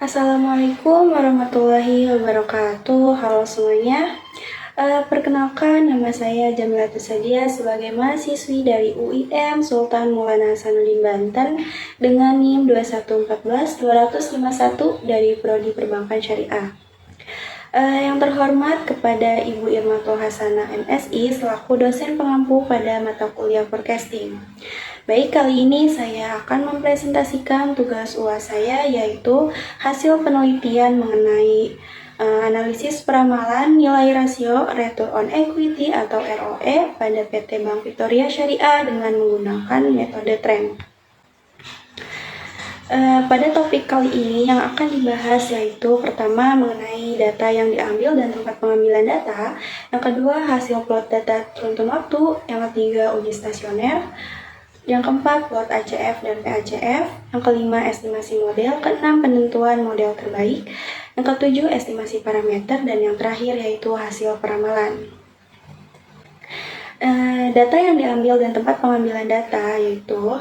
Assalamualaikum warahmatullahi wabarakatuh. Halo semuanya. Perkenalkan, nama saya Jamilatul Sadia sebagai mahasiswi dari UIM Sultan Maulana Hasanuddin Banten dengan NIM 2141251 dari Prodi Perbankan Syariah. Yang terhormat kepada Ibu Irmatul Hasanah MSI selaku dosen pengampu pada mata kuliah forecasting. Baik, kali ini saya akan mempresentasikan tugas UAS saya, yaitu hasil penelitian mengenai analisis peramalan nilai rasio Return on Equity atau ROE pada PT Bank Victoria Syariah dengan menggunakan metode trend. Pada topik kali ini yang akan dibahas yaitu pertama mengenai data yang diambil dan tempat pengambilan data, yang kedua hasil plot data runtun waktu, yang ketiga uji stasioner, yang keempat plot ACF dan PACF, yang kelima estimasi model, keenam penentuan model terbaik, yang ketujuh estimasi parameter, dan yang terakhir yaitu hasil peramalan. Data yang diambil dan tempat pengambilan data yaitu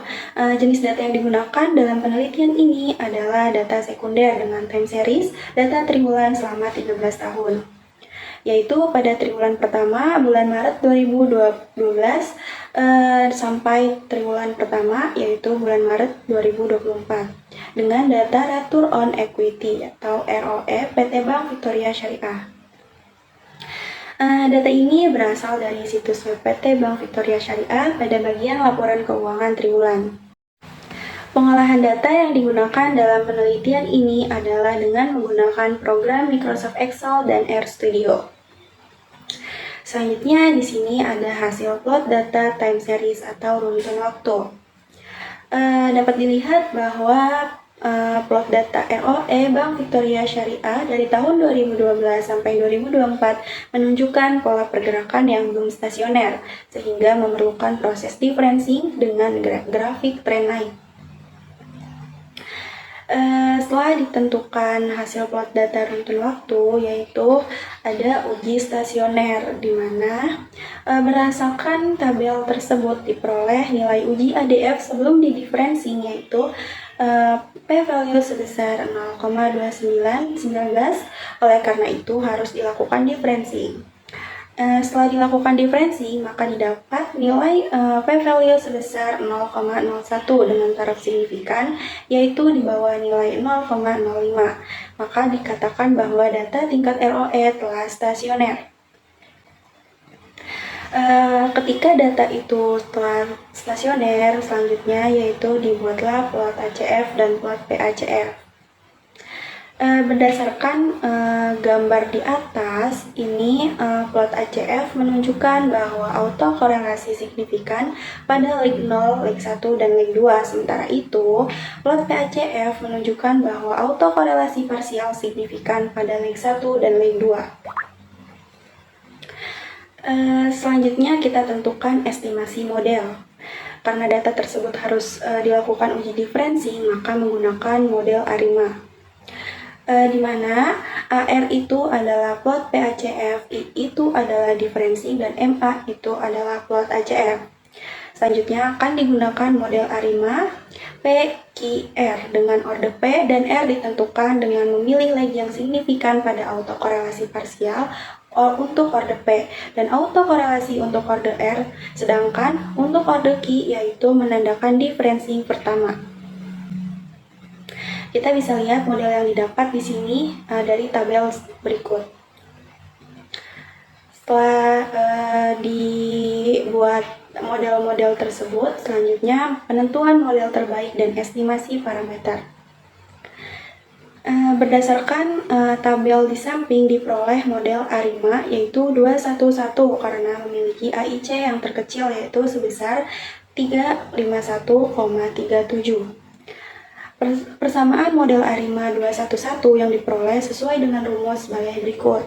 jenis data yang digunakan dalam penelitian ini adalah data sekunder dengan time series data triwulan selama 13 tahun, yaitu pada triwulan pertama bulan Maret 2012 sampai triwulan pertama yaitu bulan Maret 2024 dengan data Return on Equity atau ROE PT Bank Victoria Syariah. Data ini berasal dari situs web PT Bank Victoria Syariah pada bagian laporan keuangan triwulan. Pengolahan data yang digunakan dalam penelitian ini adalah dengan menggunakan program Microsoft Excel dan RStudio. Selanjutnya di sini ada hasil plot data time series atau runtun waktu. Dapat dilihat bahwa plot data ROE Bank Victoria Syariah dari tahun 2012 sampai 2024 menunjukkan pola pergerakan yang belum stasioner, sehingga memerlukan proses differencing dengan grafik trend naik. Setelah ditentukan hasil plot data runtun waktu, yaitu ada uji stasioner, di mana berdasarkan tabel tersebut diperoleh nilai uji ADF sebelum di-differencing, yaitu p-value sebesar 0,2919. Oleh karena itu harus dilakukan differencing. Setelah dilakukan differencing, maka didapat nilai p-value sebesar 0,01 dengan taraf signifikan, yaitu di bawah nilai 0,05. Maka dikatakan bahwa data tingkat ROE telah stasioner. Ketika data itu telah stasioner, selanjutnya yaitu dibuatlah plot ACF dan plot PACF. Berdasarkan gambar di atas, ini plot ACF menunjukkan bahwa autokorelasi signifikan pada leg 0, leg 1, dan leg 2. Sementara itu, plot PACF menunjukkan bahwa autokorelasi parsial signifikan pada leg 1 dan leg 2. Selanjutnya kita tentukan estimasi model. Karena data tersebut harus dilakukan uji differencing, maka menggunakan model ARIMA. Di mana AR itu adalah plot PACF, I itu adalah differencing, dan MA itu adalah plot ACF. Selanjutnya akan digunakan model ARIMA P, Q, R dengan orde P dan R ditentukan dengan memilih leg yang signifikan pada autokorelasi parsial untuk orde P dan autokorelasi untuk orde R, sedangkan untuk orde Q yaitu menandakan differencing pertama. Kita bisa lihat model yang didapat di sini dari tabel berikut. Setelah dibuat model-model tersebut, selanjutnya penentuan model terbaik dan estimasi parameter. Berdasarkan tabel di samping diperoleh model ARIMA yaitu 211 karena memiliki AIC yang terkecil yaitu sebesar 351,37. Persamaan model ARIMA 211 yang diperoleh sesuai dengan rumus sebagai berikut,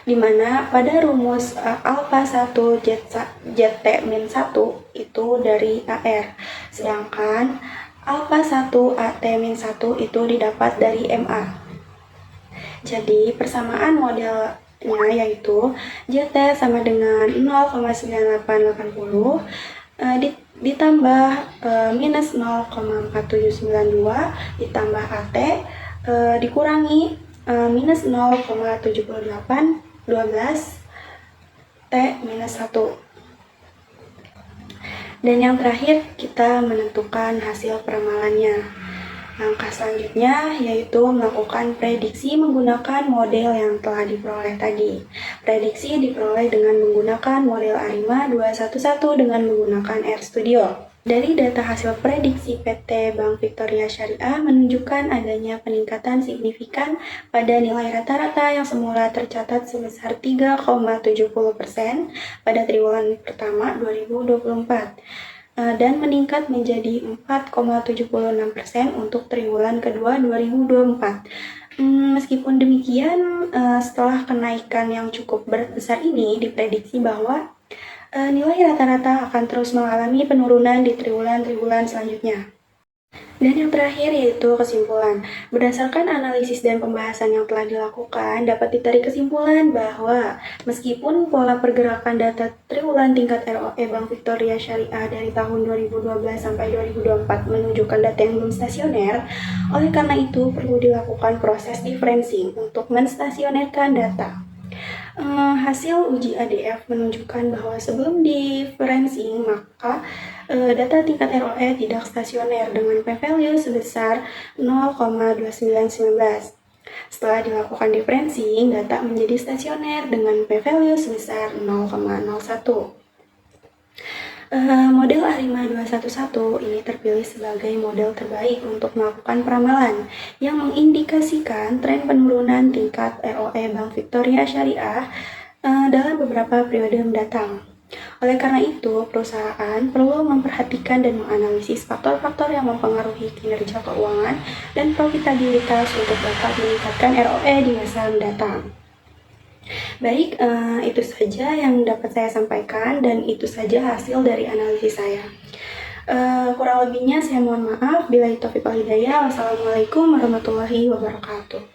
di mana pada rumus alpha 1 ZT-1 itu dari AR, sedangkan alpha 1 AT-1 itu didapat dari MA. Jadi persamaan modelnya yaitu ZT sama dengan 0,9880 ditambah minus 0,4792 ditambah AT dikurangi minus 0,7812 T minus 1. Dan yang terakhir, kita menentukan hasil peramalannya. Langkah selanjutnya yaitu melakukan prediksi menggunakan model yang telah diperoleh tadi. Prediksi diperoleh dengan menggunakan model ARIMA 211 dengan menggunakan RStudio. Dari data hasil prediksi PT Bank Victoria Syariah menunjukkan adanya peningkatan signifikan pada nilai rata-rata yang semula tercatat sebesar 3,70% pada triwulan pertama 2024 dan meningkat menjadi 4,76% untuk triwulan kedua 2024. Meskipun demikian, setelah kenaikan yang cukup besar ini, diprediksi bahwa nilai rata-rata akan terus mengalami penurunan di triwulan-triwulan selanjutnya. Dan yang terakhir yaitu kesimpulan. Berdasarkan analisis dan pembahasan yang telah dilakukan, dapat ditarik kesimpulan bahwa meskipun pola pergerakan data triwulan tingkat ROE Bank Victoria Syariah dari tahun 2012 sampai 2024 menunjukkan data yang belum stasioner, oleh karena itu perlu dilakukan proses differencing untuk menstasionerkan data. Hasil uji ADF menunjukkan bahwa sebelum differencing maka data tingkat ROE tidak stasioner dengan p-value sebesar 0,2919. Setelah dilakukan differencing, data menjadi stasioner dengan p-value sebesar 0,01. Model ARIMA 211 ini terpilih sebagai model terbaik untuk melakukan peramalan yang mengindikasikan tren penurunan tingkat ROE Bank Victoria Syariah dalam beberapa periode mendatang. Oleh karena itu, perusahaan perlu memperhatikan dan menganalisis faktor-faktor yang mempengaruhi kinerja keuangan dan profitabilitas untuk dapat meningkatkan ROE di masa mendatang. Baik, itu saja yang dapat saya sampaikan dan itu saja hasil dari analisis saya. Kurang lebihnya saya mohon maaf. Billahi taufiq wal hidayah. Wassalamualaikum warahmatullahi wabarakatuh.